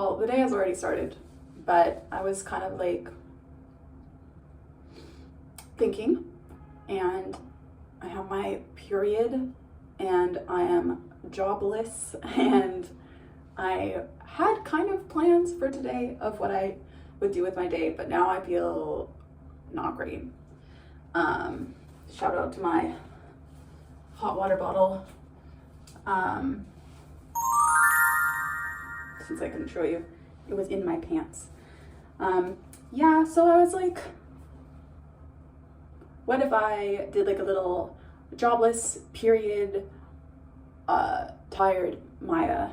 well, the day has already started, but I was kind of like thinking, and I have my period and I am jobless, and I had kind of plans for today of what I would do with my day, but now I feel not great. Shout out to my hot water bottle. Since I couldn't show you, it was in my pants. Yeah, so I was like, what if I did like a little jobless period, tired Maya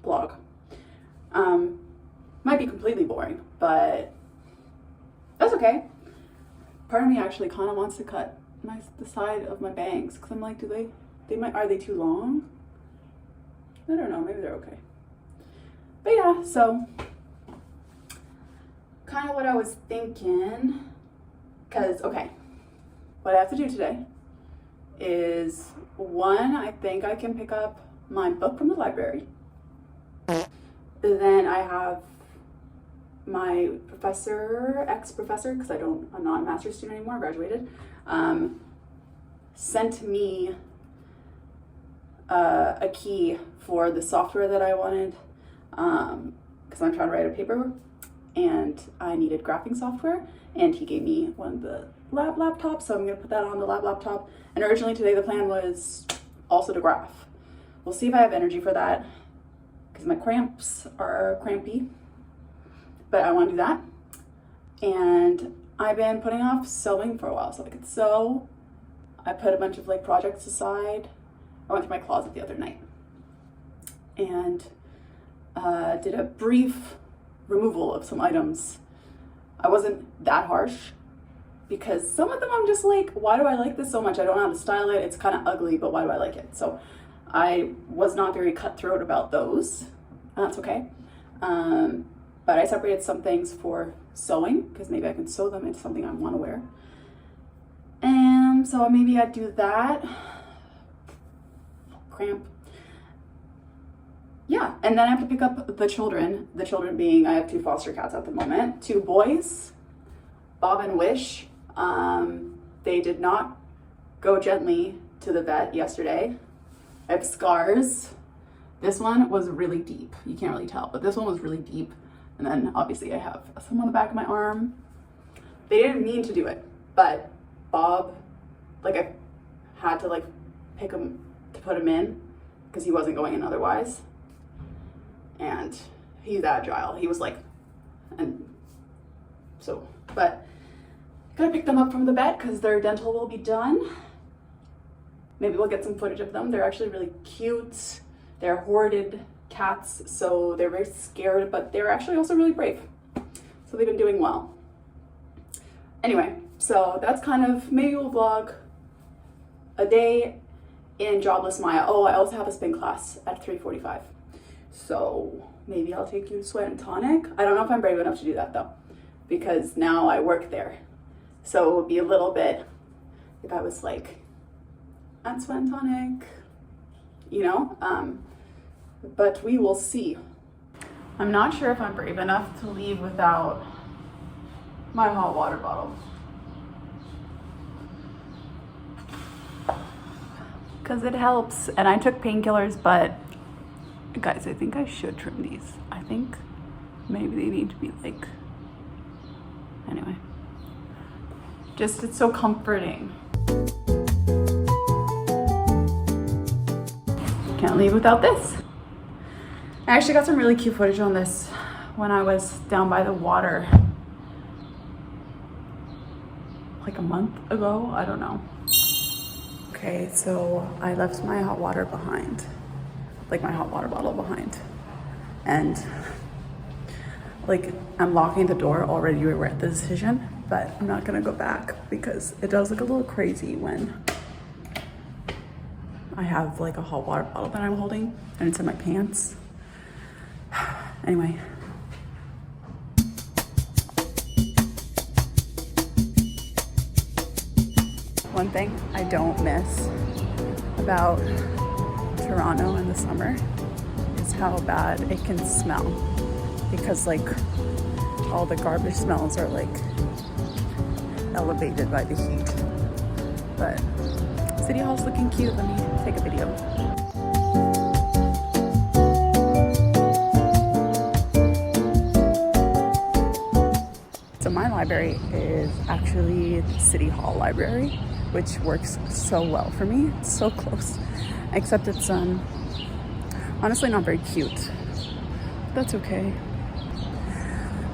blog? Might be completely boring, but that's okay. Part of me actually kind of wants to cut the side of my bangs, because I'm like, are they too long? I don't know, maybe they're okay. But yeah, so kind of what I was thinking, because, okay, what I have to do today is, one, I think I can pick up my book from the library. Then I have my professor, ex-professor, because I'm not a master's student anymore, I graduated, sent me a key for the software that I wanted, because I'm trying to write a paper and I needed graphing software, and he gave me one of the lab laptops, so I'm going to put that on the lab laptop. And originally today the plan was also to graph. We'll see if I have energy for that, because my cramps are crampy, but I want to do that. And I've been putting off sewing for a while so I could sew. I put a bunch of like projects aside. I went through my closet the other night and did a brief removal of some items. I wasn't that harsh, because some of them I'm just like, why do I like this so much? I don't know how to style it. It's kind of ugly, but why do I like it? So I was not very cutthroat about those. That's okay. But I separated some things for sewing, because maybe I can sew them into something I want to wear. And so maybe I'd do that. Cramp. Yeah, and then I have to pick up the children. The children being, I have 2 foster cats at the moment. 2 boys, Bob and Wish. They did not go gently to the vet yesterday. I have scars. This one was really deep. You can't really tell, but this one was really deep. And then obviously I have some on the back of my arm. They didn't mean to do it, but Bob, like, I had to like pick him to put him in because he wasn't going in otherwise. And he's agile. He was like, and so, but gotta pick them up from the vet because their dental will be done. Maybe we'll get some footage of them. They're actually really cute. They're hoarded cats, so they're very scared, but they're actually also really brave. So they've been doing well. Anyway, so that's kind of, maybe we'll vlog a day in jobless Maya. Oh, I also have a spin class at 3:45. So maybe I'll take you to Sweat and Tonic. I don't know if I'm brave enough to do that though, because now I work there. So it would be a little bit, if I was like, at Sweat and Tonic, you know, but we will see. I'm not sure if I'm brave enough to leave without my hot water bottle, because it helps. And I took painkillers, but guys, I think I should trim these. I think maybe they need to be like, anyway, just, it's so comforting. Can't leave without this. I actually got some really cute footage on this when I was down by the water like a month ago, I don't know. Okay, so I left my hot water behind, like my hot water bottle behind. And like, I'm locking the door, already regret the decision, but I'm not gonna go back because it does look a little crazy when I have like a hot water bottle that I'm holding and it's in my pants. Anyway. One thing I don't miss about Toronto in the summer is how bad it can smell. because like all the garbage smells are like elevated by the heat. But City Hall's looking cute. Let me take a video. So my library is actually the City Hall library, which works so well for me. It's so close, except it's honestly not very cute. That's okay.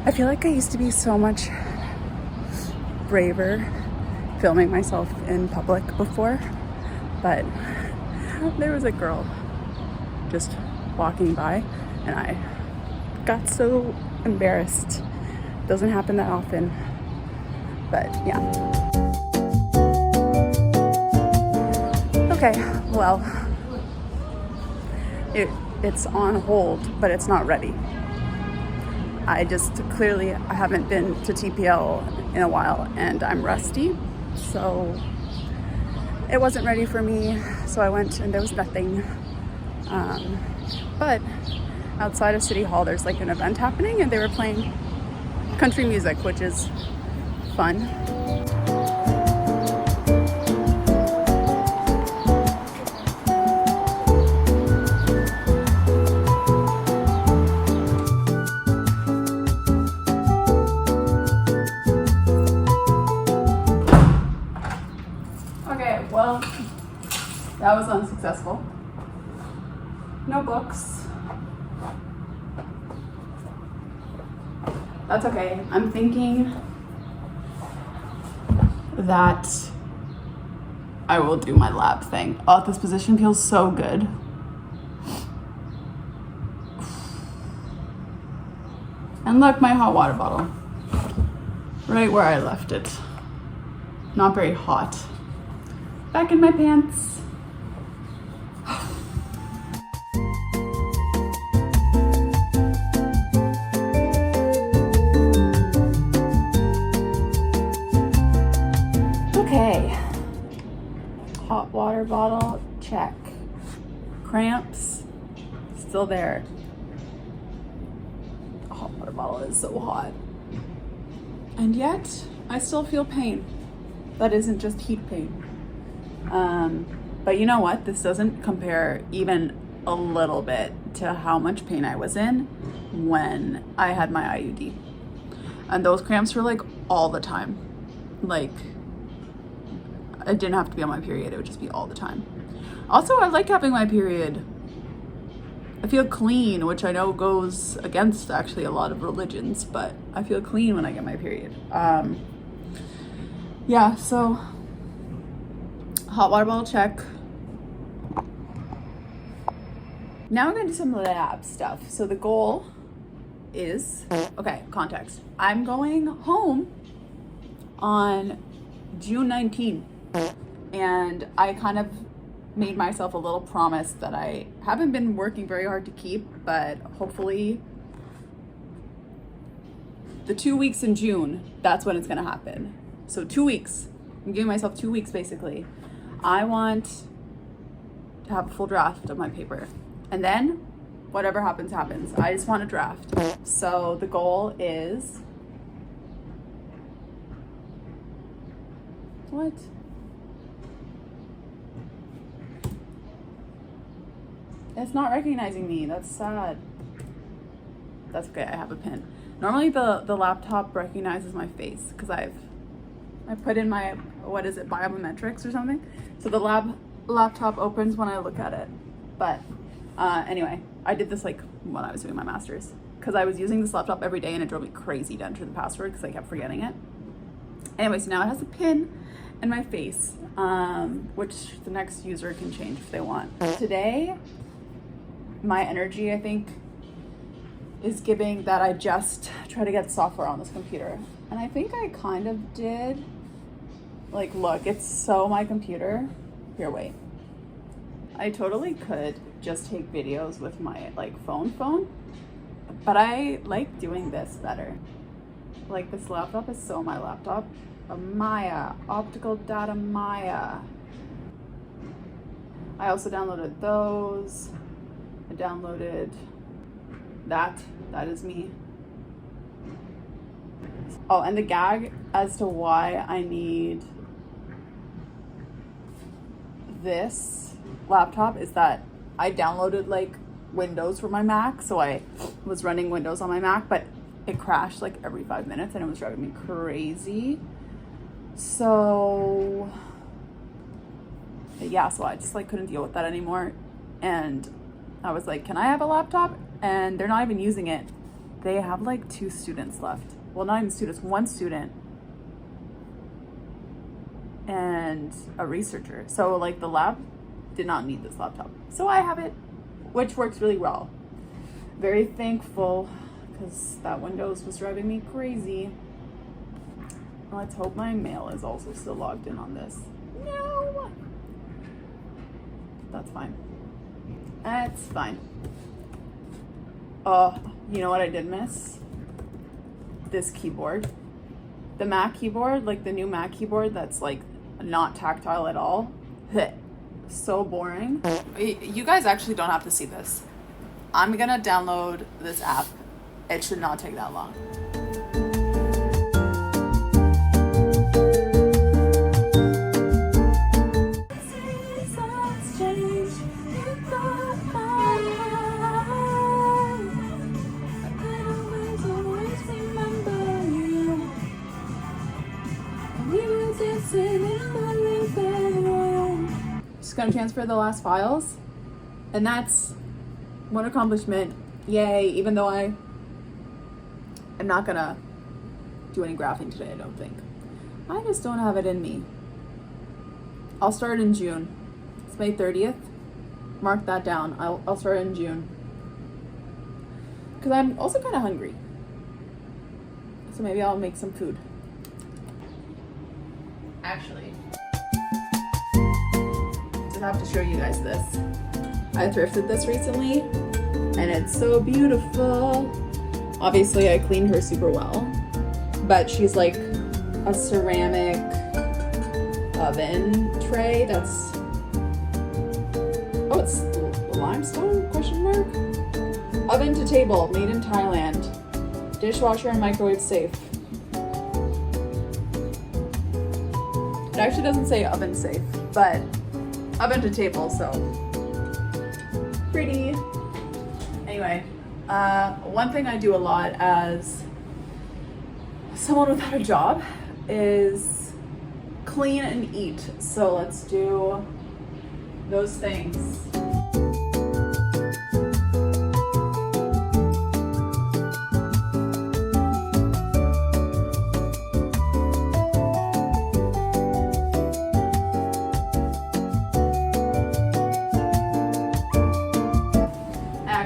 I feel like I used to be so much braver filming myself in public before, but there was a girl just walking by and I got so embarrassed. Doesn't happen that often, but yeah. Okay, well, it's on hold, but it's not ready. I haven't been to TPL in a while and I'm rusty, so it wasn't ready for me. So I went and there was nothing. But outside of City Hall, there's like an event happening and they were playing country music, which is fun. Okay, well, that was unsuccessful. No books. That's okay. I'm thinking that I will do my lab thing. Oh, this position feels so good. And look, my hot water bottle. Right where I left it. Not very hot. Back in my pants. Okay, hot water bottle, check. Cramps, still there. The hot water bottle is so hot. And yet, I still feel pain. That isn't just heat pain. But you know what? This doesn't compare even a little bit to how much pain I was in when I had my IUD. And those cramps were like all the time. Like, I didn't have to be on my period, it would just be all the time. Also, I like having my period. I feel clean, which I know goes against actually a lot of religions, but I feel clean when I get my period. Yeah, so hot water bottle check. Now we're gonna do some lab stuff. So the goal is, okay, context. I'm going home on June 19th. And I kind of made myself a little promise that I haven't been working very hard to keep, but hopefully the 2 weeks in June, that's when it's gonna happen. So 2 weeks. I'm giving myself 2 weeks basically. I want to have a full draft of my paper. And then whatever happens, happens. I just want a draft. So the goal is, what? It's not recognizing me. That's sad. That's okay. I have a pin. Normally the laptop recognizes my face because I put in my, what is it, biometrics or something. So the laptop opens when I look at it. But anyway, I did this like when I was doing my master's because I was using this laptop every day and it drove me crazy to enter the password because I kept forgetting it. Anyway, so now it has a pin in my face, which the next user can change if they want. Today, my energy, I think, is giving that I just try to get software on this computer. And I think I kind of did. Like, look, it's so my computer. Here, wait. I totally could just take videos with my, like, phone, but I like doing this better. Like, this laptop is so my laptop. A Maya, optical data Maya. I also downloaded those. I downloaded that is me. Oh, and the gag as to why I need this laptop is that I downloaded like Windows for my Mac, so I was running Windows on my Mac, but it crashed like every 5 minutes and it was driving me crazy. So yeah, so I just like couldn't deal with that anymore, and I was like, can I have a laptop? And they're not even using it. They have like 2 students left. Well, not even students, 1 student and a researcher. So like the lab did not need this laptop. So I have it, which works really well. Very thankful, because that Windows was driving me crazy. Let's hope my mail is also still logged in on this. No! That's fine. That's fine. You know what I did miss? This keyboard. The Mac keyboard, like the new Mac keyboard that's like not tactile at all. So boring. You guys actually don't have to see this. I'm gonna download this app. It should not take that long. Just gonna transfer the last files, and that's one accomplishment. Yay! Even though I'm not gonna do any graphing today, I don't think. I just don't have it in me. I'll start in June. It's May 30th. Mark that down. I'll start in June. Because I'm also kind of hungry. So maybe I'll make some food. Actually, I have to show you guys this. I thrifted this recently, and it's so beautiful. Obviously, I cleaned her super well, but she's like a ceramic oven tray that's, oh, it's limestone, question mark? Oven to table, made in Thailand. Dishwasher and microwave safe. It actually doesn't say oven safe, but oven to table, so pretty. Anyway, one thing I do a lot as someone without a job is clean and eat. So let's do those things.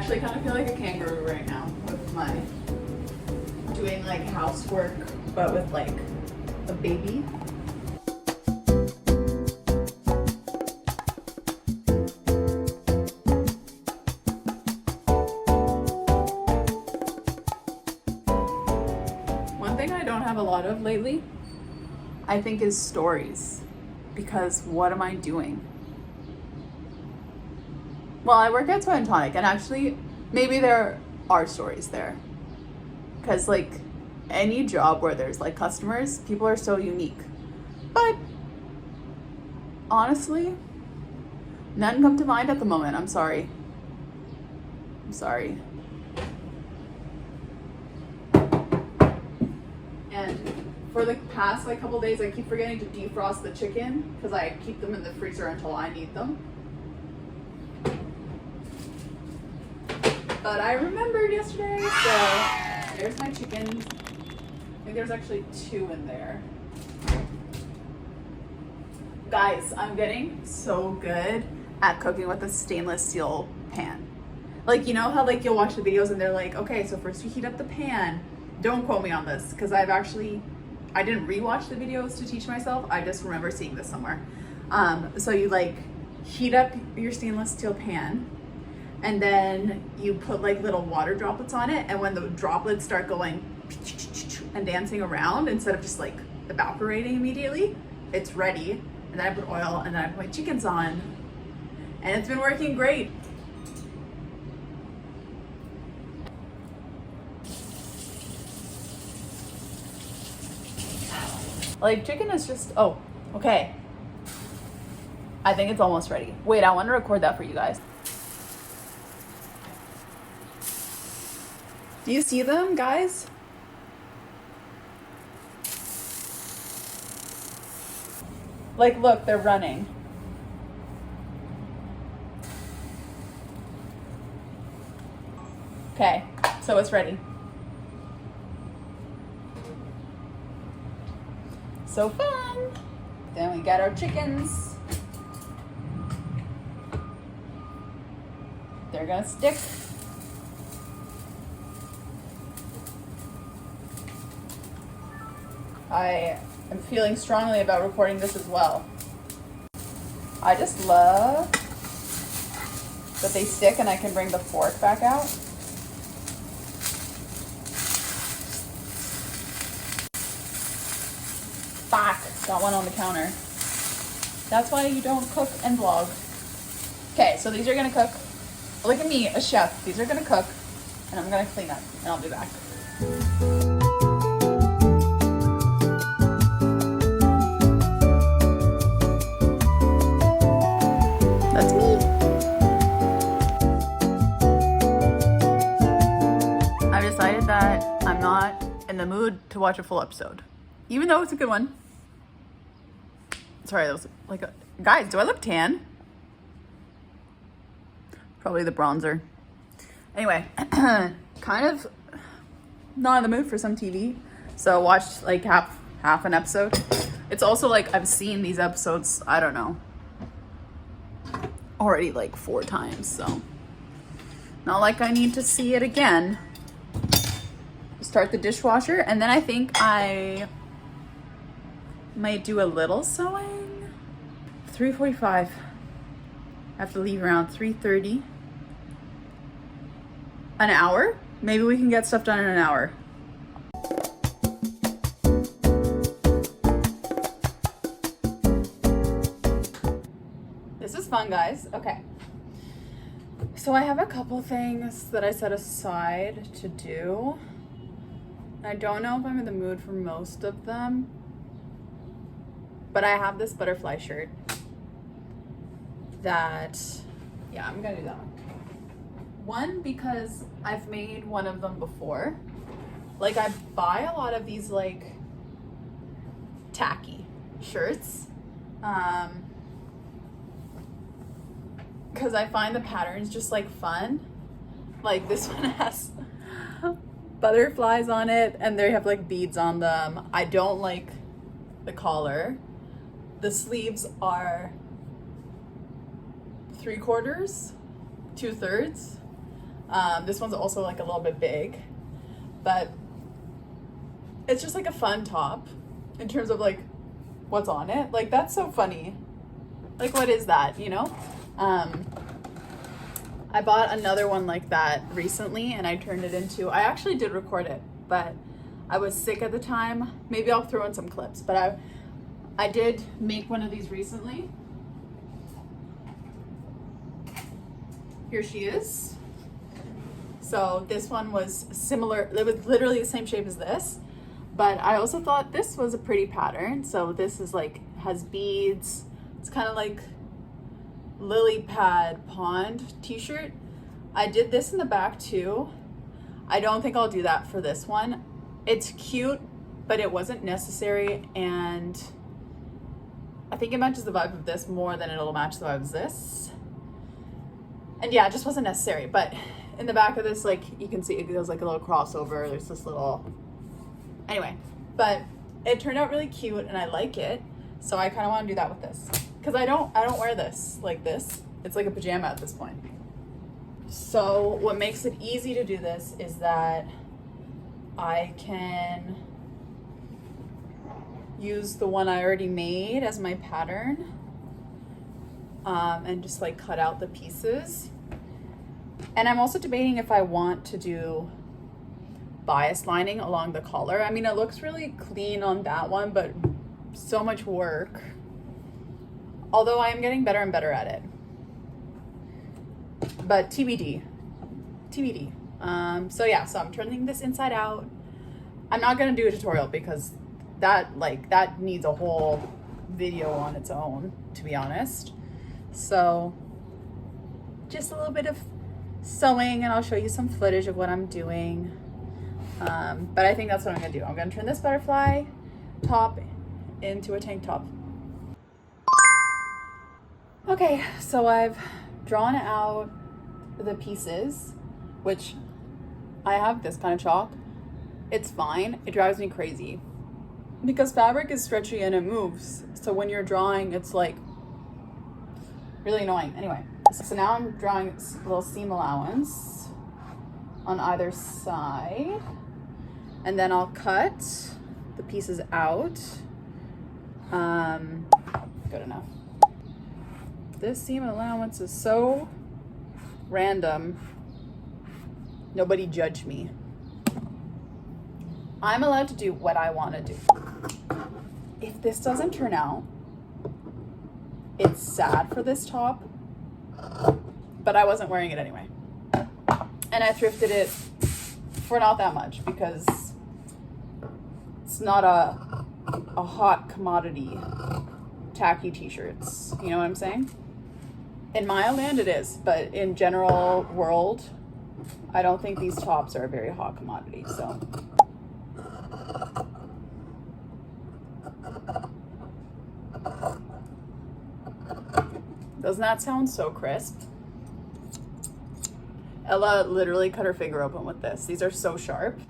I kind of feel like a kangaroo right now with my doing like housework, but with like a baby. One thing I don't have a lot of lately, I think, is stories, because what am I doing? Well, I work at Soy and Tonic, and actually, maybe there are stories there. Because, like, any job where there's, like, customers, people are so unique. But, honestly, none come to mind at the moment. I'm sorry. I'm sorry. And for the past, like, couple days, I keep forgetting to defrost the chicken, because I keep them in the freezer until I need them. But I remembered yesterday, so there's my chickens. I think there's actually 2 in there. Guys, I'm getting so good at cooking with a stainless steel pan. Like, you know how like you'll watch the videos and they're like, okay, so first you heat up the pan. Don't quote me on this, because I didn't rewatch the videos to teach myself. I just remember seeing this somewhere. So you like heat up your stainless steel pan, and then you put like little water droplets on it, and when the droplets start going and dancing around, instead of just like evaporating immediately, it's ready. And then I put oil, and then I put my chickens on, and it's been working great. Like, chicken is just, oh, okay. I think it's almost ready. Wait, I want to record that for you guys. Do you see them, guys? Like, look, they're running. Okay, so it's ready. So fun. Then we got our chickens. They're gonna stick. I am feeling strongly about recording this as well. I just love that they stick and I can bring the fork back out. Fuck, got one on the counter. That's why you don't cook and vlog. Okay, so these are gonna cook. Look at me, a chef. These are gonna cook, and I'm gonna clean up, and I'll be back. That's me. I've decided that I'm not in the mood to watch a full episode, even though it's a good one. Sorry, that was like a... Guys, do I look tan? Probably the bronzer. Anyway, kind of not in the mood for some TV. So watched like half an episode. It's also like I've seen these episodes, I don't know, already like 4 times. So not like I need to see it again. Start the dishwasher, and then I think I might do a little sewing. 3:45. I have to leave around 3:30. An hour? Maybe we can get stuff done in an hour. This is fun, guys. Okay. So I have a couple things that I set aside to do. I don't know if I'm in the mood for most of them, but I have this butterfly shirt that, yeah, I'm gonna do that one. One, because I've made one of them before. Like, I buy a lot of these like tacky shirts because I find the patterns just like fun. Like this one has butterflies on it and they have like beads on them. I don't like the collar. The sleeves are 3/4, 2/3. This one's also like a little bit big, but it's just like a fun top in terms of like what's on it. Like, that's so funny. Like, what is that, you know? I bought another one like that recently and I turned it into, I actually did record it, but I was sick at the time. Maybe I'll throw in some clips, but I did make one of these recently. Here she is. So this one was similar, it was literally the same shape as this, but I also thought this was a pretty pattern. So this is like, has beads. It's kind of like lily pad pond t-shirt. I did this in the back too. I don't think I'll do that for this one. It's cute, but it wasn't necessary, and I think it matches the vibe of this more than it'll match the vibe of this. And yeah, it just wasn't necessary. But in the back of this, like, you can see it goes like a little crossover. There's this little, anyway, but it turned out really cute and I like it. So I kind of want to do that with this, because I don't wear this like this. It's like a pajama at this point. So what makes it easy to do this is that I can use the one I already made as my pattern, and just like cut out the pieces. And I'm also debating if I want to do bias lining along the collar. I mean, it looks really clean on that one, but so much work. Although I am getting better and better at it. But TBD. So yeah, so I'm turning this inside out. I'm not gonna do a tutorial because that needs a whole video on its own, to be honest. So just a little bit of sewing, and I'll show you some footage of what I'm doing. But I think that's what I'm gonna do. I'm gonna turn this butterfly top into a tank top. Okay, so I've drawn out the pieces, which I have this kind of chalk. It's fine. It drives me crazy because fabric is stretchy and it moves. So when you're drawing, it's like really annoying. Anyway, so now I'm drawing a little seam allowance on either side, and then I'll cut the pieces out. Good enough. This seam allowance is so random. Nobody judge me. I'm allowed to do what I want to do. If this doesn't turn out, it's sad for this top, but I wasn't wearing it anyway. And I thrifted it for not that much because it's not a hot commodity tacky t-shirts. You know what I'm saying? In my land it is, but in general world, I don't think these tops are a very hot commodity, so. Doesn't that sound so crisp? Ella literally cut her finger open with this. These are so sharp.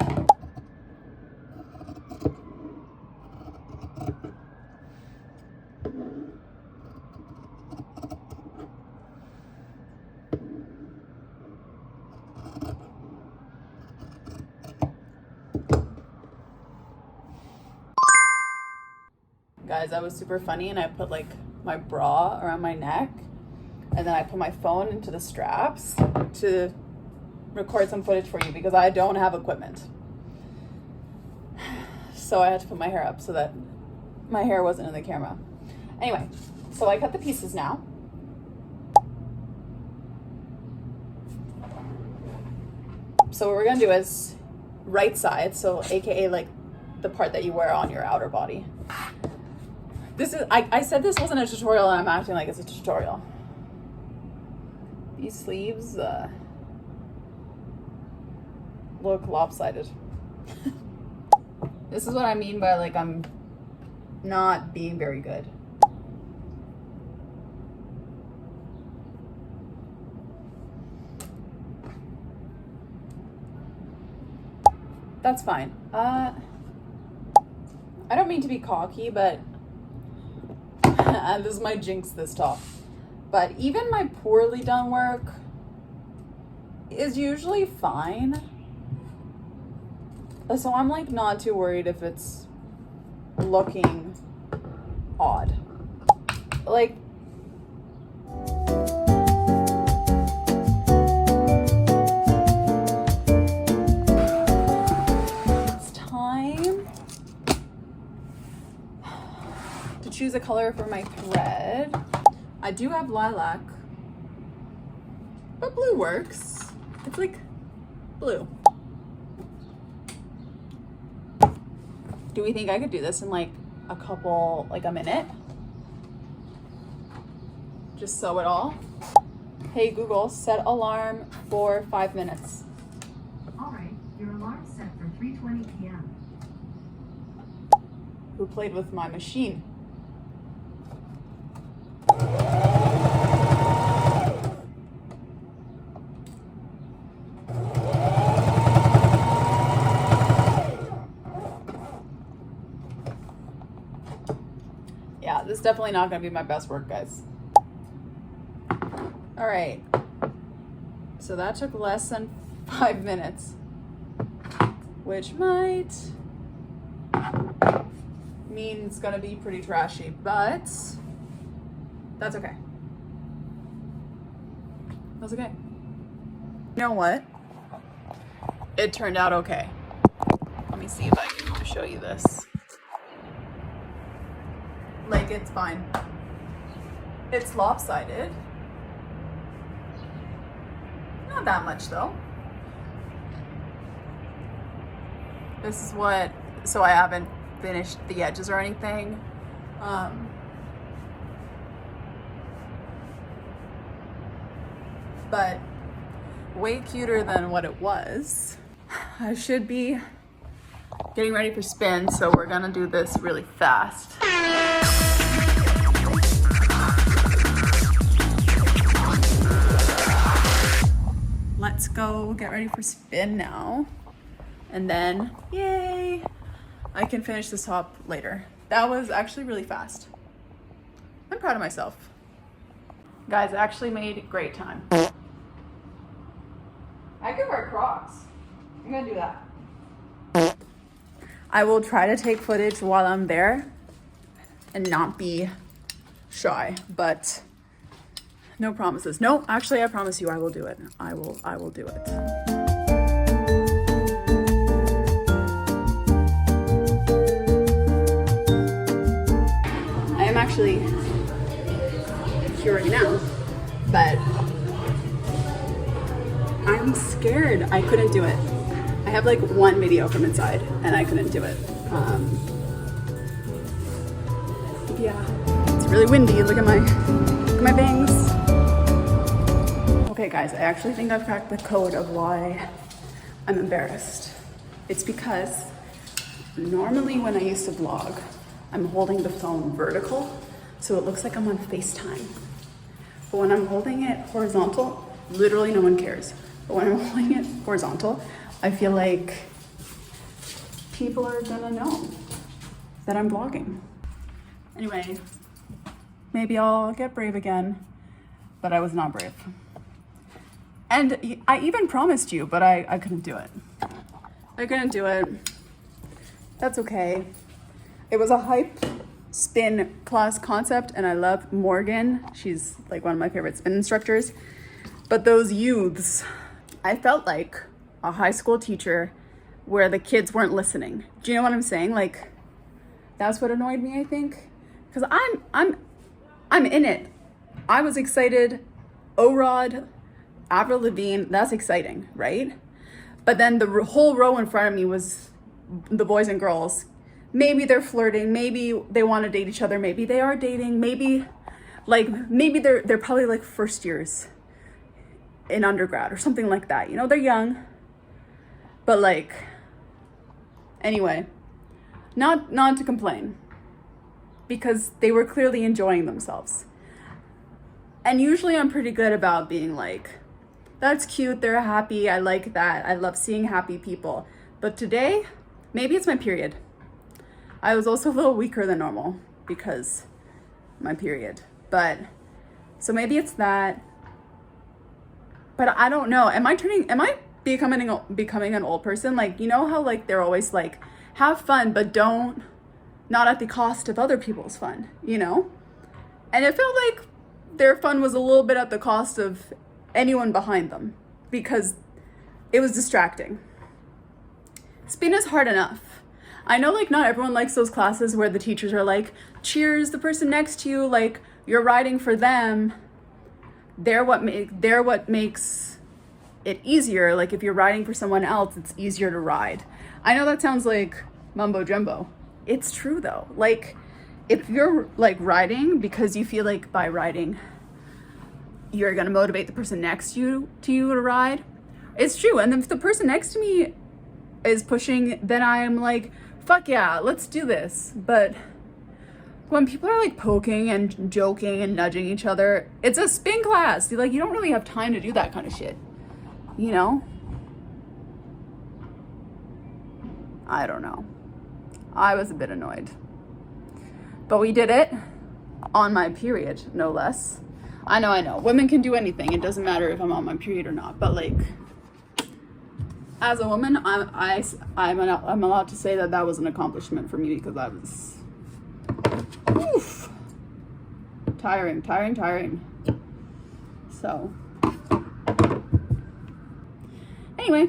Guys, that was super funny, and I put like my bra around my neck, and then I put my phone into the straps to record some footage for you because I don't have equipment. So I had to put my hair up so that my hair wasn't in the camera. Anyway, so I cut the pieces now. So what we're gonna do is right side, so AKA like the part that you wear on your outer body. This is, I said this wasn't a tutorial and I'm acting like it's a tutorial. These sleeves look lopsided. This is what I mean by like I'm not being very good. That's fine. I don't mean to be cocky, but and this might jinx this top, but even my poorly done work is usually fine. So I'm like not too worried if it's looking odd. Like, it's time to choose a color for my thread. I do have lilac, but blue works. It's like blue. Do we think I could do this in like a minute? Just sew it all. Hey Google, set alarm for 5 minutes. All right, your alarm's set for 3:20 p.m. Who played with my machine? Yeah, this is definitely not gonna be my best work, guys. All right, so that took less than 5 minutes, which might mean it's gonna be pretty trashy, but that's okay. That's okay. You know what? It turned out okay. Let me see if I can show you this. Like, it's fine. It's lopsided. Not that much though. This is what, so I haven't finished the edges or anything. But way cuter than what it was. I should be getting ready for spin, so we're gonna do this really fast. Let's go get ready for spin now. And then, yay, I can finish this top later. That was actually really fast. I'm proud of myself. Guys, I actually made great time. I could wear Crocs. I'm gonna do that. I will try to take footage while I'm there and not be shy, but no promises. No, actually, I promise you I will do it. I will do it. I am actually here right now, but I'm scared. I couldn't do it. I have like one video from inside and I couldn't do it. Yeah, it's really windy. Look at my bangs. Okay guys, I actually think I've cracked the code of why I'm embarrassed. It's because normally when I used to vlog, I'm holding the phone vertical, so it looks like I'm on FaceTime. But when I'm holding it horizontal, literally no one cares. But when I'm holding it horizontal, I feel like people are gonna know that I'm vlogging. Anyway, maybe I'll get brave again, but I was not brave. And I even promised you, but I couldn't do it. I couldn't do it. That's okay. It was a hype spin class concept, and I love Morgan. She's like one of my favorite spin instructors. But those youths, I felt like a high school teacher where the kids weren't listening. Do you know what I'm saying? Like, that's what annoyed me, I think. Because I'm in it. I was excited. O-Rod, Avril Lavigne, that's exciting, right? But then the whole row in front of me was the boys and girls. Maybe they're flirting, maybe they want to date each other, maybe they are dating, maybe they're probably like first years in undergrad or something like that. You know, they're young. But like, anyway, not to complain, because they were clearly enjoying themselves. And usually I'm pretty good about being like, that's cute, they're happy, I like that, I love seeing happy people. But today, maybe it's my period. I was also a little weaker than normal because my period. But, so maybe it's that. But I don't know, am I becoming an old person? Like, you know how like they're always like, have fun, but not at the cost of other people's fun, you know? And it felt like their fun was a little bit at the cost of anyone behind them because it was distracting. Spin is hard enough. I know like not everyone likes those classes where the teachers are like, cheers, the person next to you, like you're riding for them. They're what makes it easier. Like if you're riding for someone else, it's easier to ride. I know that sounds like mumbo jumbo. It's true though. Like if you're like riding because you feel like by riding you're gonna motivate the person next to you to ride, it's true. And if the person next to me is pushing, then I'm like, fuck yeah, let's do this. But when people are like poking and joking and nudging each other, it's a spin class. Like you don't really have time to do that kind of shit, you know? I don't know. I was a bit annoyed. But we did it on my period, no less. I know. Women can do anything. It doesn't matter if I'm on my period or not. But like, as a woman, I'm allowed to say that was an accomplishment for me because I was, oof, tiring. So, anyway,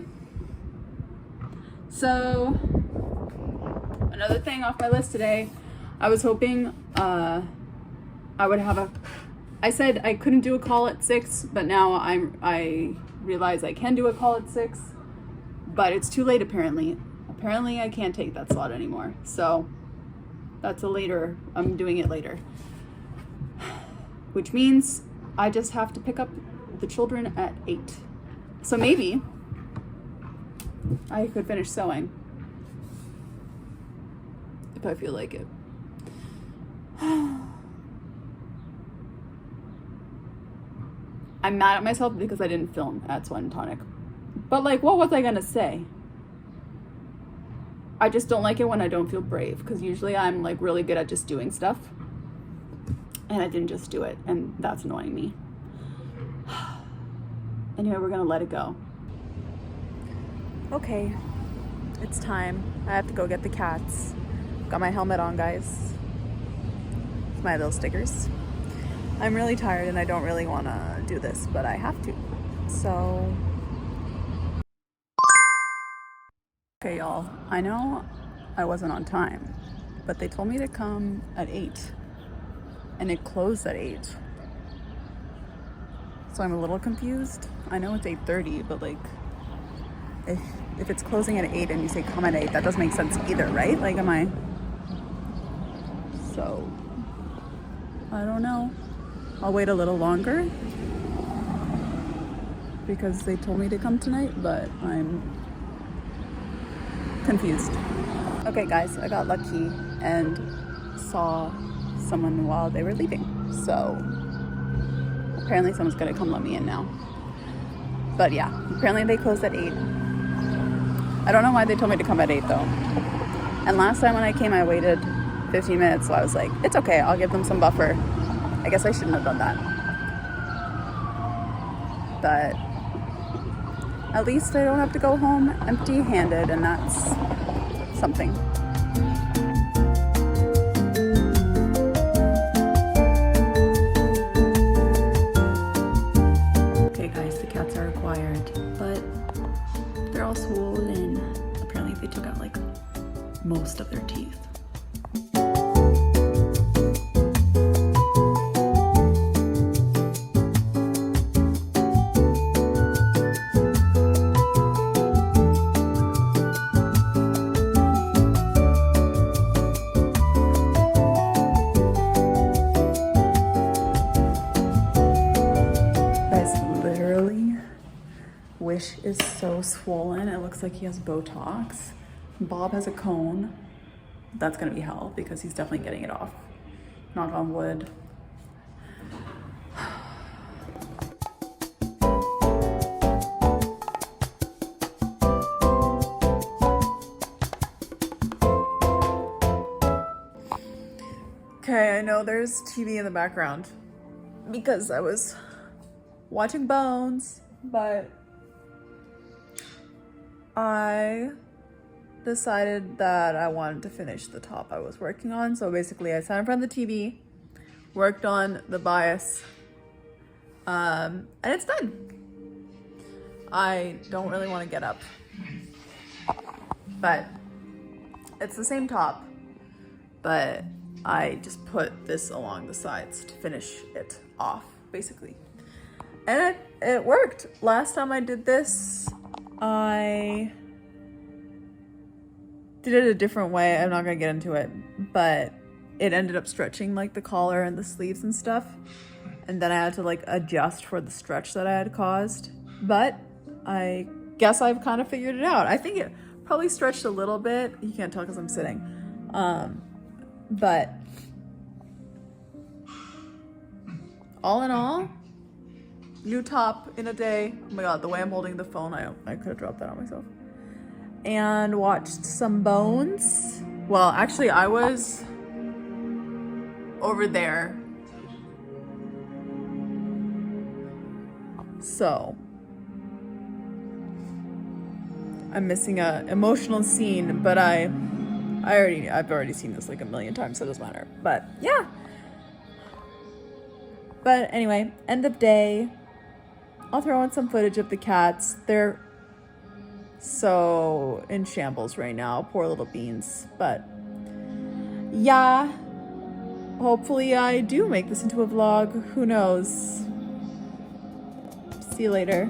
so another thing off my list today, I was hoping I would have I said I couldn't do a call at 6, but now I realize I can do a call at 6, but it's too late apparently. Apparently I can't take that slot anymore. So That's a later, I'm doing it later. Which means I just have to pick up the children at 8. So maybe I could finish sewing if I feel like it. I'm mad at myself because I didn't film at Sweat and Tonic. But like, what was I gonna say? I just don't like it when I don't feel brave, because usually I'm like really good at just doing stuff. And I didn't just do it, and that's annoying me. Anyway, we're gonna let it go. Okay, it's time. I have to go get the cats. Got my helmet on, guys. My little stickers. I'm really tired and I don't really want to do this, but I have to. So, okay, y'all. I know I wasn't on time, but they told me to come at 8, and it closed at 8. So I'm a little confused. I know it's 8:30, but like, if it's closing at 8 and you say come at 8, that doesn't make sense either, right? Like, am I? So, I don't know. I'll wait a little longer because they told me to come tonight, but I'm confused. Okay, guys, I got lucky and saw someone while they were leaving. So apparently someone's gonna come let me in now. But yeah, apparently they closed at 8. I don't know why they told me to come at 8 though. And last time when I came, I waited 15 minutes, so I was like, it's okay, I'll give them some buffer. I guess I shouldn't have done that. But at least I don't have to go home empty-handed, and that's something. Okay guys, the cats are acquired, but they're all swollen. Apparently they took out like most of their teeth. Wish is so swollen. It looks like he has Botox. Bob has a cone. That's gonna be hell because he's definitely getting it off. Knock on wood. Okay, I know there's TV in the background because I was watching Bones, but I decided that I wanted to finish the top I was working on. So basically I sat in front of the TV, worked on the bias, and it's done. I don't really want to get up, but it's the same top, but I just put this along the sides to finish it off, basically. And it worked. Last time I did this, I did it a different way. I'm not gonna get into it, but it ended up stretching like the collar and the sleeves and stuff. And then I had to like adjust for the stretch that I had caused. But I guess I've kind of figured it out. I think it probably stretched a little bit. You can't tell because I'm sitting. But all in all, new top in a day. Oh my god, the way I'm holding the phone, I could have dropped that on myself. And watched some Bones. Well, actually, I was over there. So I'm missing a emotional scene, but I've already seen this like a million times, so it doesn't matter. But yeah. But anyway, end of day. I'll throw in some footage of the cats. They're so in shambles right now. Poor little beans. But yeah, hopefully I do make this into a vlog. Who knows? See you later.